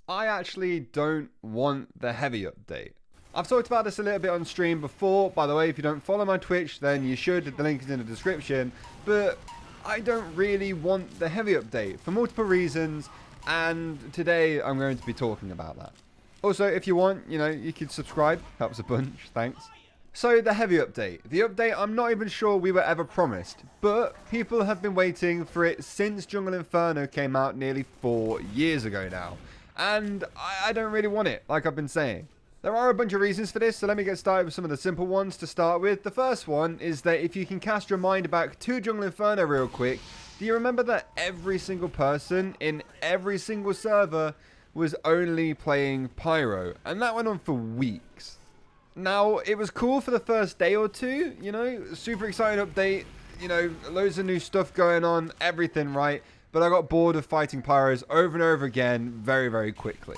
I actually don't want the heavy update. I've talked about this a little bit on stream before. By the way, if you don't follow my Twitch, then you should. The link is in the description. But I don't really want the heavy update for multiple reasons. And today I'm going to be talking about that. Also, if you want, you could subscribe. Helps a bunch. Thanks. So, the heavy update. The update I'm not even sure we were ever promised. But people have been waiting for it since Jungle Inferno came out nearly 4 years ago now. And I don't really want it, like I've been saying. There are a bunch of reasons for this, so let me get started with some of the simple ones to start with. The first one is that if you can cast your mind back to Jungle Inferno real quick, do you remember that every single person in every single server was only playing Pyro? And that went on for weeks. Now, it was cool for the first day or two, super exciting update, loads of new stuff going on, everything right. But I got bored of fighting Pyros over and over again very, very quickly.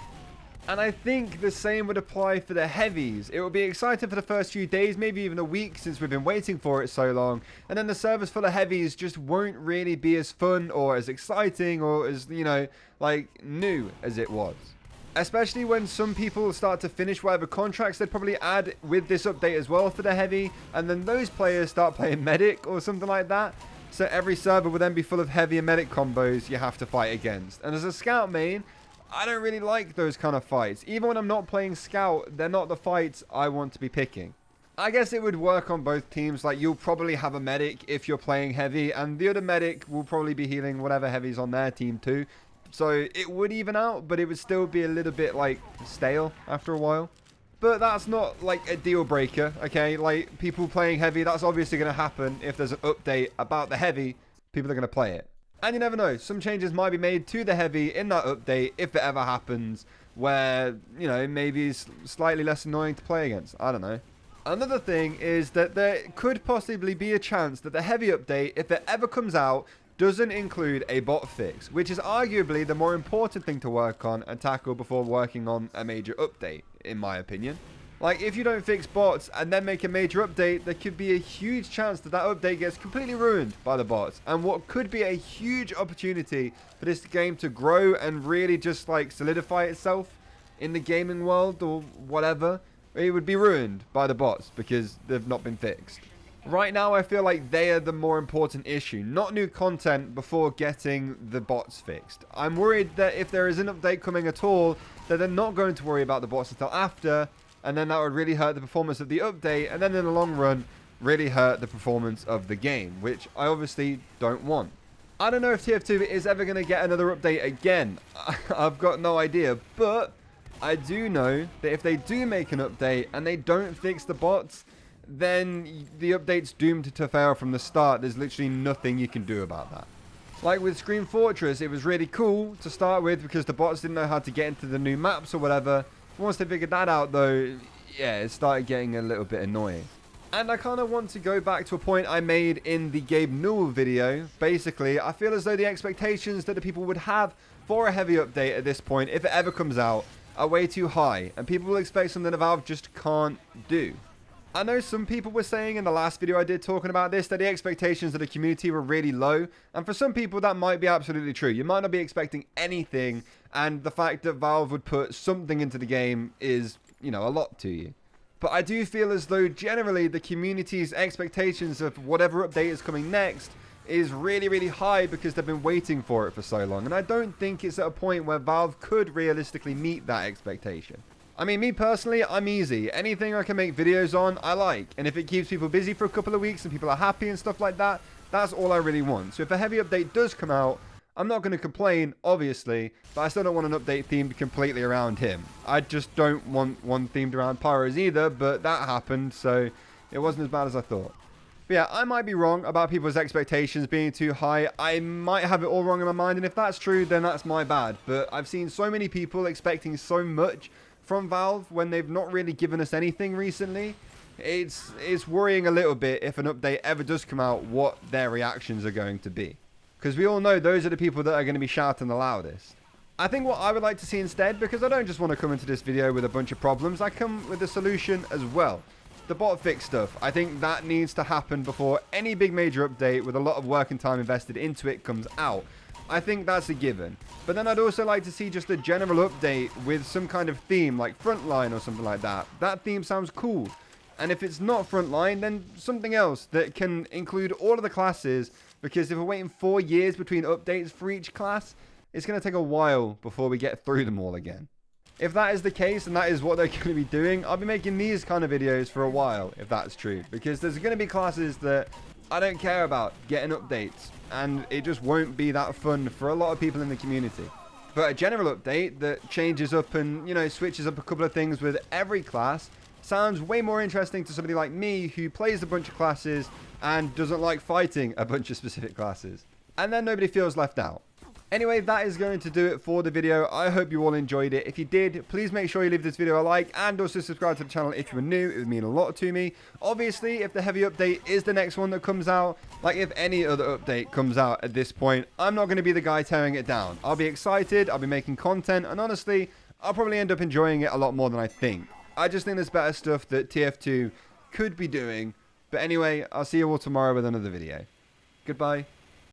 And I think the same would apply for the heavies. It will be exciting for the first few days, maybe even a week, since we've been waiting for it so long. And then the servers full of heavies just won't really be as fun or as exciting or as, new as it was. Especially when some people start to finish whatever contracts they'd probably add with this update as well for the heavy. And then those players start playing medic or something like that. So every server will then be full of heavy and medic combos you have to fight against. And as a scout main, I don't really like those kind of fights. Even when I'm not playing scout, they're not the fights I want to be picking. I guess it would work on both teams. Like, you'll probably have a medic if you're playing heavy, and the other medic will probably be healing whatever heavy's on their team too. So it would even out, but it would still be a little bit stale after a while. But that's not a deal breaker, okay? Like, people playing heavy, that's obviously going to happen. If there's an update about the heavy, people are going to play it. And you never know, some changes might be made to the heavy in that update, if it ever happens, where, maybe it's slightly less annoying to play against. I don't know. Another thing is that there could possibly be a chance that the heavy update, if it ever comes out, doesn't include a bot fix, which is arguably the more important thing to work on and tackle before working on a major update, in my opinion. Like, if you don't fix bots and then make a major update, there could be a huge chance that that update gets completely ruined by the bots. And what could be a huge opportunity for this game to grow and really just, solidify itself in the gaming world or whatever, it would be ruined by the bots because they've not been fixed. Right now, I feel like they are the more important issue, not new content before getting the bots fixed. I'm worried that if there is an update coming at all, that they're not going to worry about the bots until after, and then that would really hurt the performance of the update, and then in the long run, really hurt the performance of the game, which I obviously don't want. I don't know if TF2 is ever going to get another update again. I've got no idea, but I do know that if they do make an update and they don't fix the bots, then the update's doomed to fail from the start. There's literally nothing you can do about that. Like with Scream Fortress, it was really cool to start with because the bots didn't know how to get into the new maps or whatever. Once they figured that out though, yeah, it started getting a little bit annoying. And I kind of want to go back to a point I made in the Gabe Newell video. Basically, I feel as though the expectations that the people would have for a heavy update at this point, if it ever comes out, are way too high. And people will expect something that Valve just can't do. I know some people were saying in the last video I did talking about this that the expectations of the community were really low, and for some people that might be absolutely true. You might not be expecting anything, and the fact that Valve would put something into the game is, a lot to you. But I do feel as though generally the community's expectations of whatever update is coming next is really, really high because they've been waiting for it for so long, and I don't think it's at a point where Valve could realistically meet that expectation. I mean, me personally, I'm easy. Anything I can make videos on, I like. And if it keeps people busy for a couple of weeks and people are happy and stuff like that, that's all I really want. So if a heavy update does come out, I'm not going to complain, obviously, but I still don't want an update themed completely around him. I just don't want one themed around Pyros either, but that happened, so it wasn't as bad as I thought. But yeah, I might be wrong about people's expectations being too high. I might have it all wrong in my mind, and if that's true, then that's my bad. But I've seen so many people expecting so much from Valve when they've not really given us anything recently. It's worrying a little bit if an update ever does come out what their reactions are going to be. Because we all know those are the people that are going to be shouting the loudest. I think what I would like to see instead, because I don't just want to come into this video with a bunch of problems, I come with a solution as well. The bot fix stuff, I think that needs to happen before any big major update with a lot of work and time invested into it comes out. I think that's a given. But then I'd also like to see just a general update with some kind of theme, like Frontline or something like that. That theme sounds cool. And if it's not Frontline, then something else that can include all of the classes, because if we're waiting 4 years between updates for each class, it's going to take a while before we get through them all again. If that is the case, and that is what they're going to be doing, I'll be making these kind of videos for a while, if that's true. Because there's going to be classes that I don't care about getting updates, and it just won't be that fun for a lot of people in the community. But a general update that changes up and, you know, switches up a couple of things with every class sounds way more interesting to somebody like me who plays a bunch of classes and doesn't like fighting a bunch of specific classes. And then nobody feels left out. Anyway, that is going to do it for the video. I hope you all enjoyed it. If you did, please make sure you leave this video a like and also subscribe to the channel if you were new. It would mean a lot to me. Obviously, if the heavy update is the next one that comes out, like if any other update comes out at this point, I'm not going to be the guy tearing it down. I'll be excited, I'll be making content, and honestly, I'll probably end up enjoying it a lot more than I think. I just think there's better stuff that TF2 could be doing. But anyway, I'll see you all tomorrow with another video. Goodbye.